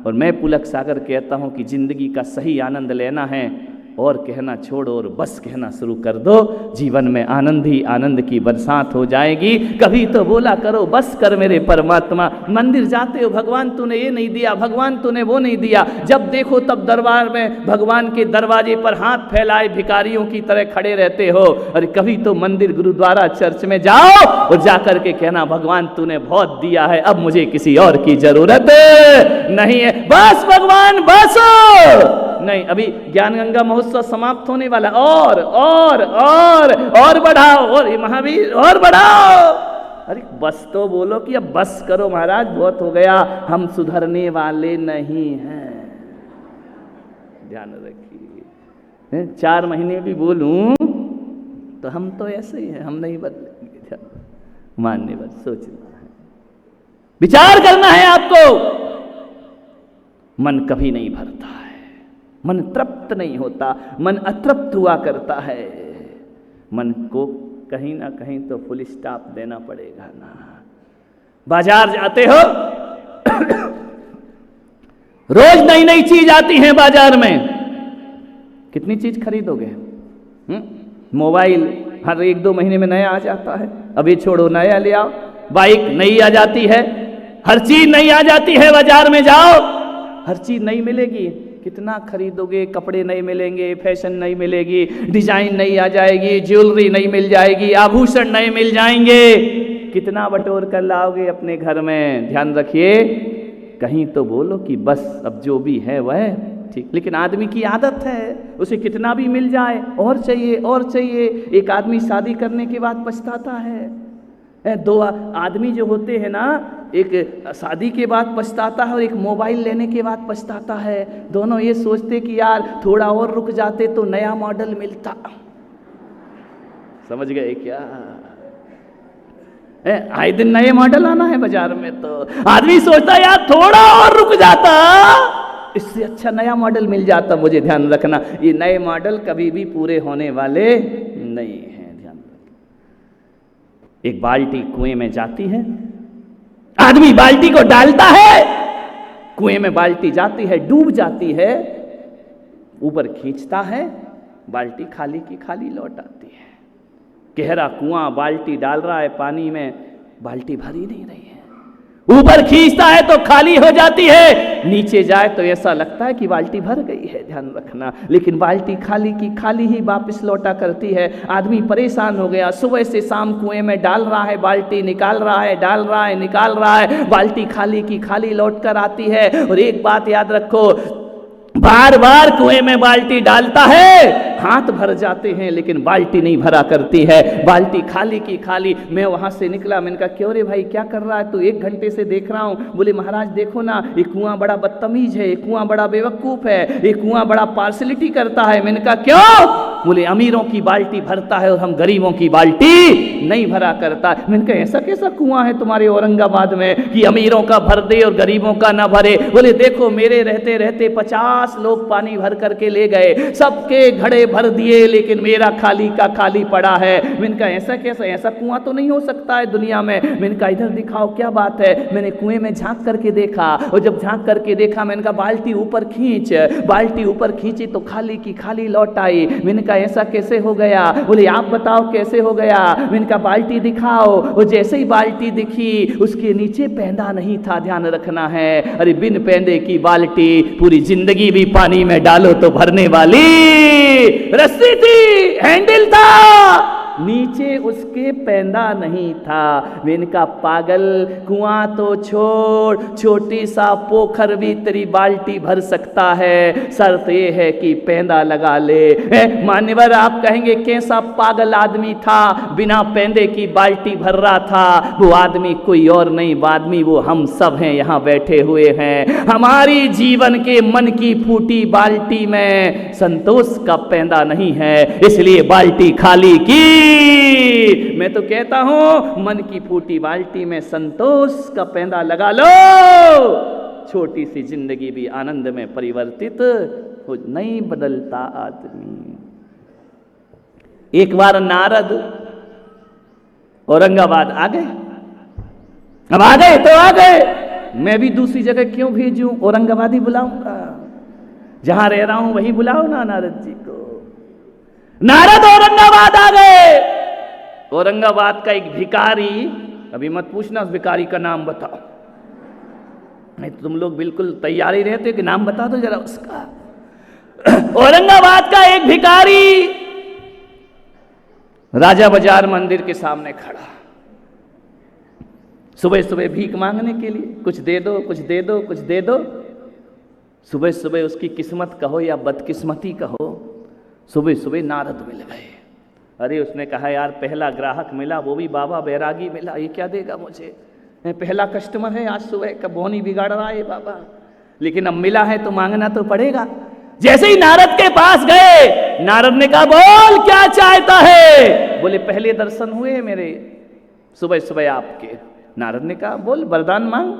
और मैं पुलक सागर कहता हूं कि जिंदगी का सही आनंद लेना है और कहना छोड़ो और बस कहना शुरू कर दो, जीवन में आनंद ही आनंद की बरसात हो जाएगी। कभी तो बोला करो बस कर मेरे परमात्मा। मंदिर जाते हो भगवान तूने ये नहीं दिया, भगवान तूने वो नहीं दिया, जब देखो तब दरबार में भगवान के दरवाजे पर हाथ फैलाए भिखारियों की तरह खड़े रहते हो। और कभी तो मंदिर गुरुद्वारा चर्च में जाओ और जाकर के कहना भगवान तूने बहुत दिया है, अब मुझे किसी और की जरूरत नहीं है, बस भगवान बस। नहीं, अभी ज्ञान गंगा महोत्सव समाप्त होने वाला, और बढ़ाओ, और महावीर और बढ़ाओ। अरे बस तो बोलो कि अब बस करो महाराज, बहुत हो गया, हम सुधरने वाले नहीं हैं, ध्यान रखिए। 4 महीने भी बोलूं तो हम तो ऐसे ही हैं, हम नहीं बदलेंगे। मानने बस सोचना है, विचार करना है आपको। मन कभी नहीं भरता है, मन तृप्त नहीं होता, मन अतृप्त हुआ करता है। मन को कहीं ना कहीं तो फुल स्टॉप देना पड़ेगा ना। बाजार जाते हो रोज नई नई चीज आती है बाजार में, कितनी चीज खरीदोगे? मोबाइल हर 1-2 महीने में नया आ जाता है, अभी छोड़ो नया ले आओ। बाइक नई आ जाती है, हर चीज नई आ जाती है, बाजार में जाओ हर चीज नई मिलेगी, कितना खरीदोगे? कपड़े नहीं मिलेंगे, फैशन नहीं मिलेगी, डिजाइन नहीं आ जाएगी, ज्वेलरी नहीं मिल जाएगी, आभूषण नहीं मिल जाएंगे, कितना बटोर कर लाओगे अपने घर में? ध्यान रखिए, कहीं तो बोलो कि बस अब जो भी है वह ठीक। लेकिन आदमी की आदत है, उसे कितना भी मिल जाए और चाहिए और चाहिए। एक आदमी शादी करने के बाद पछताता है, 2 आदमी जो होते हैं ना, एक शादी के बाद पछताता है और एक मोबाइल लेने के बाद पछताता है। दोनों ये सोचते कि यार थोड़ा और रुक जाते तो नया मॉडल मिलता। समझ गए क्या? आए दिन नए मॉडल आना है बाजार में, तो आदमी सोचता यार थोड़ा और रुक जाता, इससे अच्छा नया मॉडल मिल जाता। मुझे ध्यान रखना, ये नए मॉडल कभी भी पूरे होने वाले नहीं हैं, ध्यान रखना। एक बाल्टी कुएं में जाती है, आदमी बाल्टी को डालता है, कुएं में बाल्टी जाती है, डूब जाती है, ऊपर खींचता है, बाल्टी खाली की खाली लौट आती है। गहरा कुआं, बाल्टी डाल रहा है पानी में, बाल्टी भरी नहीं रही है, ऊपर खींचता है तो खाली हो जाती है, नीचे जाए तो ऐसा लगता है कि बाल्टी भर गई है, ध्यान रखना। लेकिन बाल्टी खाली की खाली ही वापस लौटा करती है। आदमी परेशान हो गया, सुबह से शाम कुएं में डाल रहा है, बाल्टी निकाल रहा है, डाल रहा है, निकाल रहा है, बाल्टी खाली की खाली लौट कर आती है। और एक बात याद रखो, बार बार कुएं में बाल्टी डालता है, हाथ भर जाते हैं लेकिन बाल्टी नहीं भरा करती है, बाल्टी खाली की खाली। मैं वहां से निकला, मैंने कहा क्यों रे भाई क्या कर रहा है तू? 1 घंटे से देख रहा हूं। बोले महाराज देखो ना, ये कुआं बड़ा बदतमीज है, ये कुआं बड़ा बेवकूफ है, ये कुआं बड़ा पार्शलिटी करता है। मैंने कहा क्यों? बोले अमीरों की बाल्टी भरता है और हम गरीबों की बाल्टी नहीं भरा करता। मैंने कहा ऐसा कैसा कुआं है तुम्हारे औरंगाबाद में कि अमीरों का भर दे और गरीबों का ना भरे? बोले देखो मेरे रहते रहते 50 लोग पानी भर करके ले गए, सबके घड़े भर दिए लेकिन मेरा खाली का खाली पड़ा है। मैंने कहा ऐसा कैसा? ऐसा कुआं तो नहीं हो सकता है दुनिया में। मैंने कहा इधर दिखाओ क्या बात है। मैंने कुएं में झांक करके देखा, और जब झांक करके देखा मैंने कहा बाल्टी ऊपर खींच, बाल्टी ऊपर खींची तो खाली की खाली लौट आई। मैंने कहा ऐसा कैसे हो गया? बोले आप बताओ कैसे हो गया? मैंने कहा बाल्टी दिखाओ। और जैसे ही बाल्टी दिखी उसके नीचे पैंदा नहीं था, ध्यान रखना है। अरे बिन पैंदे की बाल्टी पूरी जिंदगी भी पानी में डालो तो भरने वाली रस्सी थी, हैंडल था, नीचे उसके पैंदा नहीं था। मैंने कहा पागल, कुआं तो छोड़, छोटी सा पोखर भी तेरी बाल्टी भर सकता है, शर्त ये है कि पैंदा लगा ले। मान्यवर आप कहेंगे कैसा पागल आदमी था, बिना पैंदे की बाल्टी भर रहा था? वो आदमी कोई और नहीं, आदमी वो हम सब हैं, यहाँ बैठे हुए हैं। हमारी जीवन के मन की फूटी बाल्टी में संतोष का पैंदा नहीं है, इसलिए बाल्टी खाली की। मैं तो कहता हूं मन की फूटी बाल्टी में संतोष का पैंदा लगा लो, छोटी सी जिंदगी भी आनंद में परिवर्तित हो। नहीं बदलता आदमी। एक बार नारद औरंगाबाद आ गए, अब आ गए तो आ गए, मैं भी दूसरी जगह क्यों भेजूं, औरंगाबाद ही बुलाऊंगा, जहां रह रहा हूं वहीं बुलाओ ना नारद जी को। नारद औरंगाबाद आ गए। औरंगाबाद का एक भिखारी, अभी मत पूछना उस भिखारी का नाम बताओ, नहीं तो तुम लोग बिल्कुल तैयारी रहते कि नाम बता दो जरा उसका। औरंगाबाद का एक भिखारी राजा बाजार मंदिर के सामने खड़ा, सुबह सुबह भीख मांगने के लिए, कुछ दे दो कुछ दे दो कुछ दे दो। सुबह सुबह उसकी किस्मत कहो या बदकिस्मती कहो, सुबह सुबह नारद मिल गए। अरे उसने कहा यार पहला ग्राहक मिला, वो भी बाबा बैरागी मिला, ये क्या देगा मुझे, पहला कस्टमर है आज सुबह का, बोनी बिगाड़ रहा है बाबा, लेकिन अब मिला है तो मांगना तो पड़ेगा। जैसे ही नारद के पास गए, नारद ने कहा बोल क्या चाहता है। बोले पहले दर्शन हुए मेरे सुबह सुबह आपके। नारद ने कहा बोल वरदान मांग।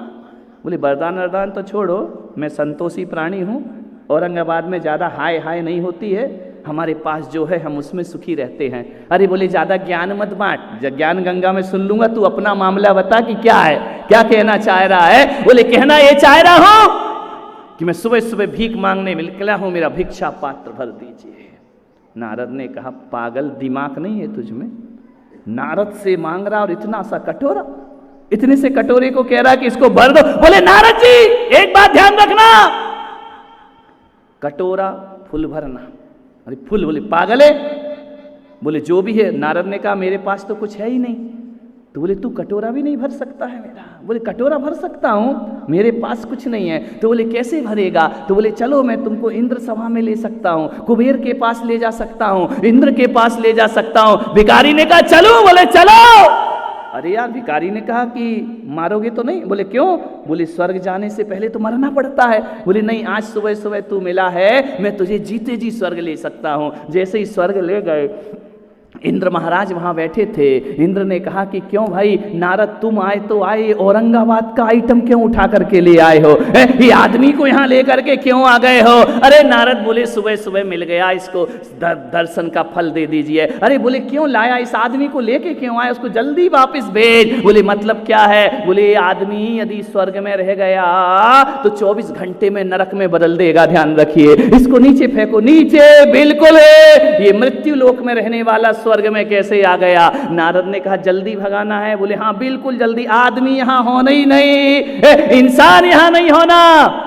बोले वरदान तो छोड़ो, मैं संतोषी प्राणी हूँ, औरंगाबाद में ज़्यादा हाय हाय नहीं होती है, हमारे पास जो है हम उसमें सुखी रहते हैं। अरे बोले ज़्यादा ज्ञान मत बांट, जब ज्ञान गंगा में सुन लूंगा, तू अपना मामला बता कि क्या है, क्या कहना चाह रहा है। बोले कहना ये चाह रहा हूँ कि मैं सुबह सुबह भीख मांगने में निकला हूँ, मेरा भिक्षा पात्र भर दीजिए। नारद ने कहा पागल, दिमाग नहीं है तुझ में, नारद से मांग रहा और इतना सा कटोरा, इतने से कटोरे को कह रहा कि इसको भर दो। बोले नारद जी एक बात ध्यान रखना, कटोरा फुल भरना। अरे फुल, बोले पागल है। बोले जो भी है। नारद ने कहा मेरे पास तो कुछ है ही नहीं। तो बोले तू कटोरा भी नहीं भर सकता है मेरा। बोले कटोरा भर सकता हूँ, मेरे पास कुछ नहीं है। तो बोले कैसे भरेगा। तो बोले चलो मैं तुमको इंद्र सभा में ले सकता हूँ, कुबेर के पास ले जा सकता हूँ, इंद्र के पास ले जा सकता हूँ। भिखारी ने कहा चलो। बोले चलो। अरे यार भिखारी ने कहा कि मारोगे तो नहीं। बोले क्यों। बोले स्वर्ग जाने से पहले तो मरना पड़ता है। बोले नहीं, आज सुबह सुबह तू मिला है, मैं तुझे जीते जी स्वर्ग ले सकता हूँ। जैसे ही स्वर्ग ले गए, इंद्र महाराज वहां बैठे थे। इंद्र ने कहा कि क्यों भाई नारद तुम आए तो आए, औरंगाबाद का आइटम क्यों उठा करके ले आए हो, ये आदमी को यहाँ लेकर के क्यों आ गए हो। अरे नारद बोले सुबह सुबह मिल गया, इसको दर्शन का फल दे दीजिए। अरे बोले क्यों लाया, इस आदमी को लेके क्यों आया, उसको जल्दी वापिस भेज। बोले मतलब क्या है। बोले ये आदमी यदि स्वर्ग में रह गया तो 24 घंटे में नरक में बदल देगा, ध्यान रखिए। इसको नीचे फेंको, नीचे बिल्कुल है, ये मृत्यु लोक में रहने वाला स्वर्ग में कैसे आ गया। नारद ने कहा जल्दी भगाना है। बोले हाँ बिल्कुल जल्दी, आदमी यहां होना ही नहीं, इंसान यहां नहीं होना।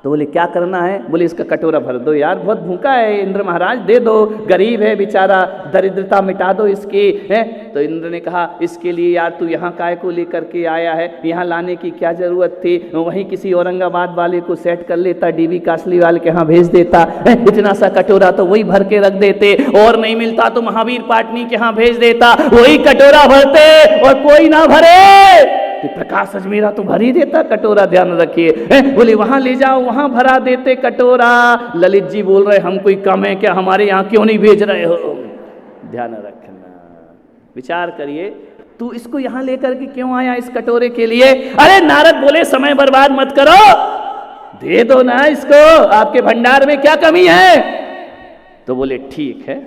तो बोले क्या करना है। बोले इसका कटोरा भर दो यार, बहुत भूखा है इंद्र महाराज, दे दो, गरीब है बेचारा, दरिद्रता मिटा दो इसकी है। तो इंद्र ने कहा इसके लिए यार तू यहाँ काय को लेकर के आया है, यहाँ लाने की क्या जरूरत थी, वहीं किसी औरंगाबाद वाले को सेट कर लेता, डीवी कासली वाले के यहाँ भेज देता, इतना सा कटोरा तो वही भर के रख देते, और नहीं मिलता तो महावीर पाटनी के यहाँ भेज देता, वही कटोरा भरते और कोई ना भरे। तो प्रकाश अजमेरा तो भर ही देता कटोरा, ध्यान रखिए। बोले वहां ले जाओ, वहां भरा देते कटोरा। ललित जी बोल रहे हम कोई कम है क्या, हमारे यहाँ क्यों नहीं भेज रहे हो। ध्यान रखना, विचार करिए, तू इसको यहाँ लेकर के क्यों आया इस कटोरे के लिए। अरे नारद बोले समय बर्बाद मत करो, दे दो ना इसको, आपके भंडार में क्या कमी है। तो बोले ठीक है।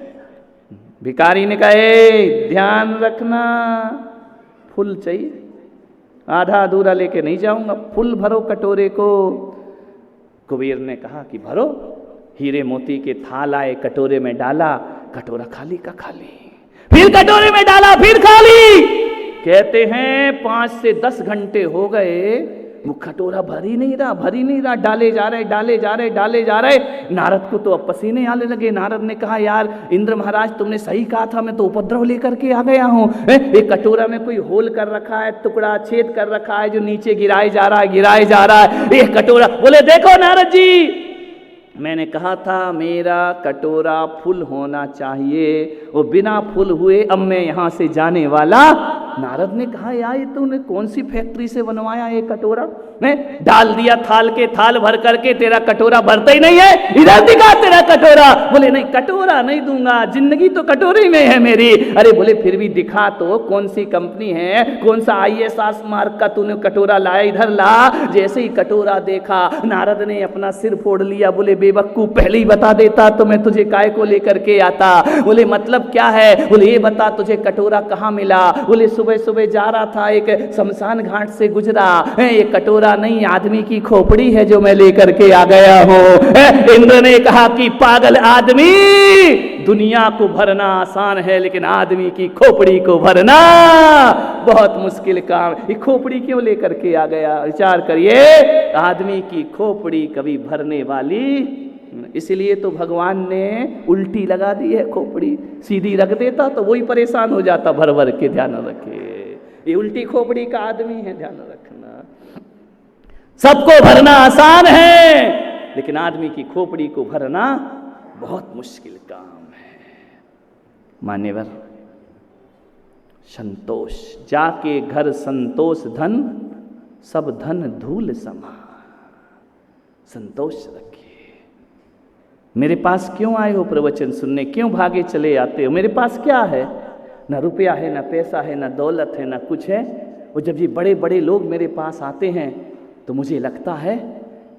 भिखारी ने कहा ध्यान रखना, फुल चाहिए, आधा अधूरा लेके नहीं जाऊंगा, फुल भरो कटोरे को। कुबेर ने कहा कि भरो। हीरे मोती के थाल आए, कटोरे में डाला, कटोरा खाली का खाली, फिर कटोरे में डाला, फिर खाली। कहते हैं 5 से 10 घंटे हो गए, वो कटोरा भर ही नहीं रहा, डाले जा रहे। नारद को तो अब पसीने आने लगे। नारद ने कहा यार इंद्र महाराज तुमने सही कहा था, मैं तो उपद्रव लेकर के आ गया हूँ। एक कटोरा में कोई होल कर रखा है, टुकड़ा छेद कर रखा है, जो नीचे गिराए जा रहा है। एक कटोरा, बोले देखो नारद जी, मैंने कहा था मेरा कटोरा फुल होना चाहिए, वो बिना फुल हुए अब मैं यहाँ से जाने वाला। नारद ने कहा यार ये तूने कौन सी फैक्ट्री से बनवाया ये कटोरा, मैं डाल दिया थाल के थाल भर करके, तेरा कटोरा भरता ही नहीं है, इधर दिखा तेरा कटोरा। बोले नहीं कटोरा नहीं दूंगा, जिंदगी तो कटोरे में है मेरी। अरे बोले फिर भी दिखा तो, कौन सी कंपनी है, कौन सा ISS मार्क का तूने कटोरा लाया, इधर ला। जैसे ही कटोरा देखा, नारद ने अपना सिर फोड़ लिया। बोले बेवकूफ, पहले ही बता देता तो मैं तुझे काय को लेकर के आता। बोले मतलब क्या है। बोले ये बता तुझे कटोरा कहाँ मिला। बोले सुबह सुबह जा रहा था, एक शमशान घाट से गुजरा, ये कटोरा नहीं आदमी की खोपड़ी है जो मैं लेकर के आ गया हूं। इंद्र ने कहा कि पागल आदमी, दुनिया को भरना आसान है लेकिन आदमी की खोपड़ी को भरना बहुत मुश्किल काम। ये खोपड़ी क्यों लेकर के आ गया? विचार करिए, आदमी की खोपड़ी कभी भरने वाली, इसलिए तो भगवान ने उल्टी लगा दी है खोपड़ी। सीधी रख देता तो वही परेशान हो जाता भर भर के। ध्यान रखिए, ये उल्टी खोपड़ी का आदमी है, ध्यान रखना। सबको भरना आसान है लेकिन आदमी की खोपड़ी को भरना बहुत मुश्किल काम है। मान्यवर, संतोष जाके घर संतोष धन, सब धन धूल समा। संतोष रखिए। मेरे पास क्यों आए हो प्रवचन सुनने? क्यों भागे चले आते हो? मेरे पास क्या है? ना रुपया है, ना पैसा है, ना दौलत है, ना कुछ है। और जब ये बड़े बड़े लोग मेरे पास आते हैं तो मुझे लगता है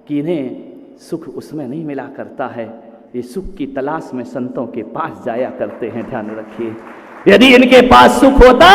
कि इन्हें सुख उसमें नहीं मिला करता है। ये सुख की तलाश में संतों के पास जाया करते हैं। ध्यान रखिए, यदि इनके पास सुख होता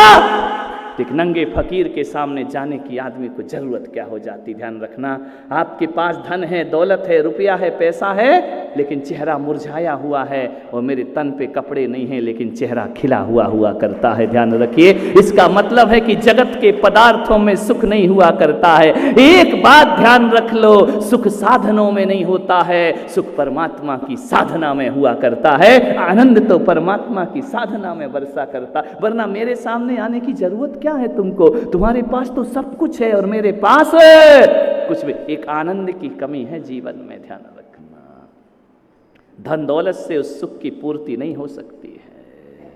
तो एक नंगे फकीर के सामने जाने की आदमी को जरूरत क्या हो जाती। ध्यान रखना, आपके पास धन है, दौलत है, रुपया है, पैसा है, लेकिन चेहरा मुरझाया हुआ है। और मेरे तन पे कपड़े नहीं हैं लेकिन चेहरा खिला हुआ करता है। ध्यान रखिए, इसका मतलब है कि जगत के पदार्थों में सुख नहीं हुआ करता है। एक बात ध्यान रख लो, सुख साधनों में नहीं होता है, सुख परमात्मा की साधना में हुआ करता है। आनंद तो परमात्मा की साधना में बरसा करता। वरना मेरे सामने आने की जरूरत क्या है तुमको? तुम्हारे पास तो सब कुछ है और मेरे पास कुछ भी। एक आनंद की कमी है जीवन में। ध्यान रखना, धन दौलत से उस सुख की पूर्ति नहीं हो सकती है।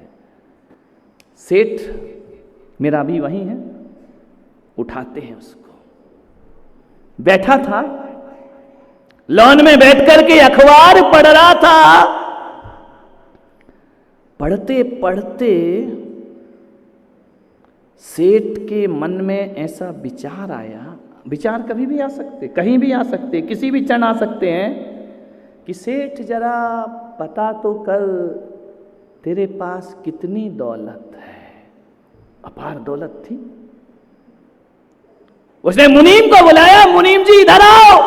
सेठ मेरा भी वही है, उठाते हैं उसको। बैठा था लॉन में बैठ करके अखबार पढ़ रहा था। पढ़ते पढ़ते सेठ के मन में ऐसा विचार आया। विचार कभी भी आ सकते, कहीं भी आ सकते, किसी भी क्षण आ सकते हैं कि सेठ जरा पता तो कर, तेरे पास कितनी दौलत है। अपार दौलत थी। उसने मुनीम को बुलाया, मुनीम जी इधर आओ,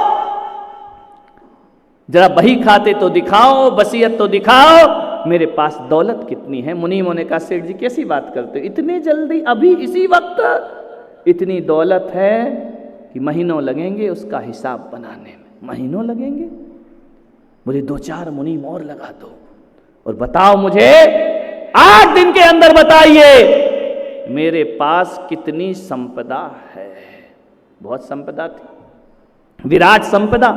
जरा बही खाते तो दिखाओ, वसीयत तो दिखाओ, मेरे पास दौलत कितनी है। मुनीमों ने कहा, सेठ जी कैसी बात करते हो, इतने जल्दी, अभी इसी वक्त? इतनी दौलत है कि महीनों लगेंगे उसका हिसाब बनाने में। महीनों लगेंगे? मुझे 2-4 मुनीम और लगा दो और बताओ मुझे, 8 दिन के अंदर बताइए मेरे पास कितनी संपदा है। बहुत संपदा थी, विराट संपदा।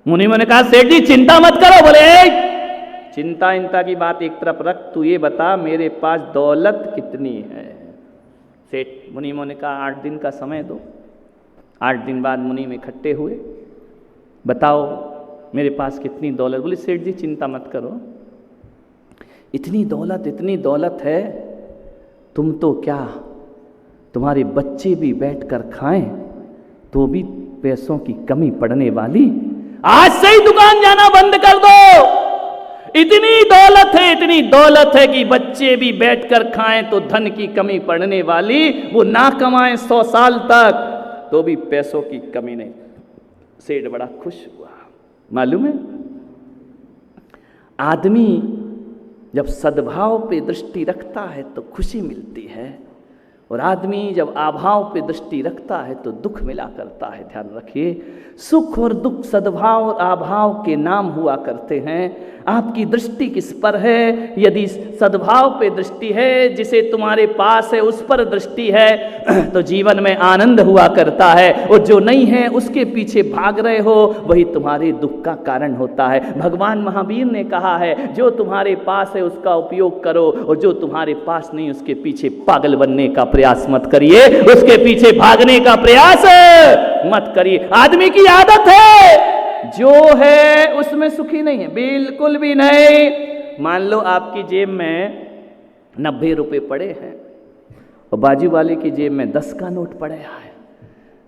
मुनीमों ने कहा, सेठ जी चिंता मत करो। बोले, चिंता इंता की बात एक तरफ रख, तू ये बता मेरे पास दौलत कितनी है। सेठ मुनीमों ने कहा, 8 दिन का समय दो। 8 दिन बाद मुनीम इकट्ठे हुए, बताओ मेरे पास कितनी दौलत। बोले, सेठ जी चिंता मत करो, इतनी दौलत है, तुम तो क्या, तुम्हारे बच्चे भी बैठकर खाएं तो भी पैसों की कमी पड़ने वाली। आज से ही दुकान जाना बंद कर दो। इतनी दौलत है कि बच्चे भी बैठकर खाएं तो धन की कमी पड़ने वाली। वो ना कमाएं 100 साल तक तो भी पैसों की कमी नहीं। सेठ बड़ा खुश हुआ। मालूम है, आदमी जब सद्भाव पे दृष्टि रखता है तो खुशी मिलती है, और आदमी जब अभाव पे दृष्टि रखता है तो दुख मिला करता है। ध्यान रखिए, सुख और दुख सद्भाव और अभाव के नाम हुआ करते हैं। आपकी दृष्टि किस पर है? यदि सद्भाव पे दृष्टि है, जिसे तुम्हारे पास है उस पर दृष्टि है, तो जीवन में आनंद हुआ करता है। और जो नहीं है उसके पीछे भाग रहे हो, वही तुम्हारे दुख का कारण होता है। भगवान महावीर ने कहा है, जो तुम्हारे पास है उसका उपयोग करो, और जो तुम्हारे पास नहीं उसके पीछे पागल बनने का प्रयास मत करिए, उसके पीछे भागने का प्रयास मत करिए। आदमी की आदत है, जो है उसमें सुखी नहीं है, बिल्कुल भी नहीं। मान लो आपकी जेब में 90 रुपए पड़े हैं और बाजू वाले की जेब में 10 का नोट पड़े हैं।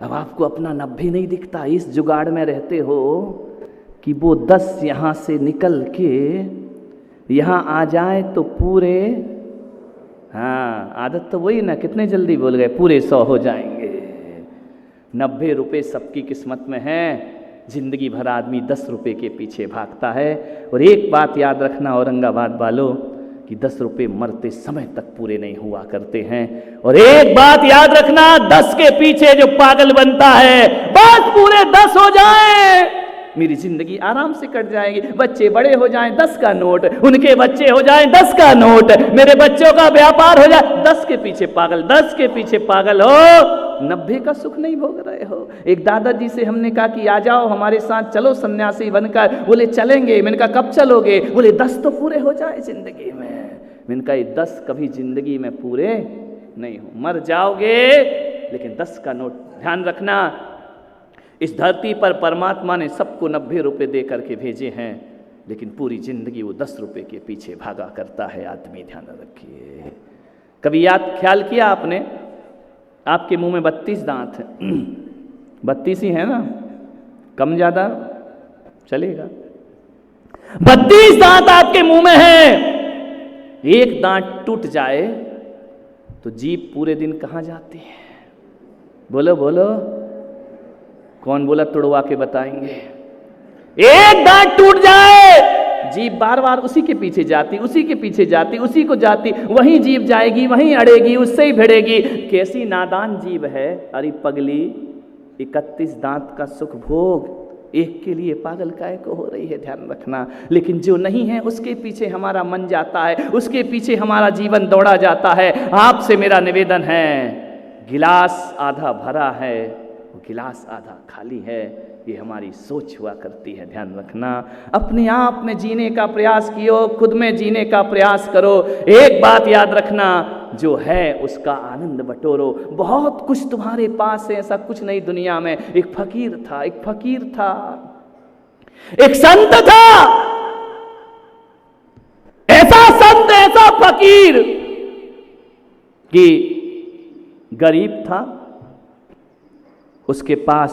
अब आपको अपना 90 नहीं दिखता, इस जुगाड़ में रहते हो कि वो 10 यहाँ से निकल के यहाँ आ जाए तो पूरे हाँ, आदत तो वही ना, कितने जल्दी बोल गए, पूरे 100 हो जाएंगे। 90 रुपये सबकी किस्मत में है, जिंदगी भर आदमी 10 रुपये के पीछे भागता है। और एक बात याद रखना औरंगाबाद वालों, कि 10 रुपये मरते समय तक पूरे नहीं हुआ करते हैं। और एक बात याद रखना, 10 के पीछे जो पागल बनता है, बस पूरे 10 हो जाए, मेरी जिंदगी आराम से कट जाएगी। बच्चे बड़े हो जाएं, 10 का नोट, उनके बच्चे हो जाएं, 10 का नोट, मेरे बच्चों का व्यापार हो जाए, 10 के पीछे पागल, 10 के पीछे पागल हो, 90 का सुख नहीं भोग रहे हो। एक दादाजी से हमने कहा कि आ जाओ हमारे साथ, चलो सन्यासी बनकर। बोले चलेंगे। मैंने कहा कब चलोगे? बोले 10 तो पूरे हो जाए जिंदगी में। मैंने कहा 10 कभी जिंदगी में पूरे नहीं हो, मर जाओगे लेकिन 10 का नोट। ध्यान रखना, इस धरती पर परमात्मा ने सबको 90 रुपये दे करके भेजे हैं, लेकिन पूरी जिंदगी वो 10 रुपये के पीछे भागा करता है आदमी। ध्यान रखिए। कभी याद ख्याल किया आपने, आपके मुंह में 32 दांत हैं, 32 ही है ना, कम ज्यादा चलेगा। 32 दांत आपके मुंह में है, एक दांत टूट जाए तो जीभ पूरे दिन कहां जाती है? बोलो बोलो, कौन बोला? तुड़वा के बताएंगे। एक दांत टूट जाए, जीभ बार बार उसी के पीछे जाती, उसी के पीछे जाती, उसी को जाती, वहीं जीभ जाएगी, वहीं अड़ेगी, उससे ही भिड़ेगी। कैसी नादान जीभ है। अरे पगली, 31 दांत का सुख भोग, एक के लिए पागल काय को हो रही है। ध्यान रखना। लेकिन जो नहीं है उसके पीछे हमारा मन जाता है, उसके पीछे हमारा जीवन दौड़ा जाता है। आपसे मेरा निवेदन है, गिलास आधा भरा है, गिलास आधा खाली है, ये हमारी सोच हुआ करती है। ध्यान रखना। अपने आप में जीने का प्रयास कियो, खुद में जीने का प्रयास करो। एक बात याद रखना, जो है उसका आनंद बटोरो। बहुत कुछ तुम्हारे पास है, ऐसा कुछ नहीं दुनिया में। एक फकीर था, एक फकीर था, एक संत था, ऐसा संत, ऐसा फकीर कि गरीब था, उसके पास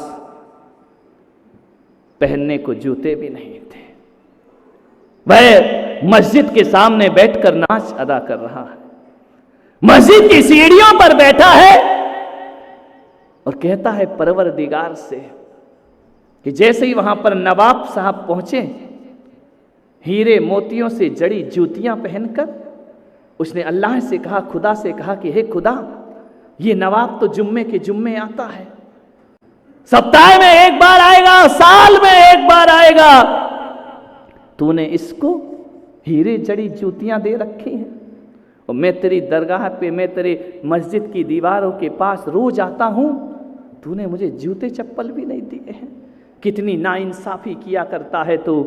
पहनने को जूते भी नहीं थे। वह मस्जिद के सामने बैठकर नाच अदा कर रहा है, मस्जिद की सीढ़ियों पर बैठा है और कहता है परवरदिगार से कि जैसे ही वहां पर नवाब साहब पहुंचे, हीरे मोतियों से जड़ी जूतियां पहनकर, उसने अल्लाह से कहा, खुदा से कहा कि हे खुदा, ये नवाब तो जुम्मे के जुम्मे आता है, सप्ताह में एक बार आएगा, साल में एक बार आएगा, तूने इसको हीरे जड़ी जूतियां दे रखी हैं और मैं तेरी दरगाह पे, मैं तेरे मस्जिद की दीवारों के पास रोज आता हूं, तूने मुझे जूते चप्पल भी नहीं दिए हैं। कितनी नाइंसाफी किया करता है तू।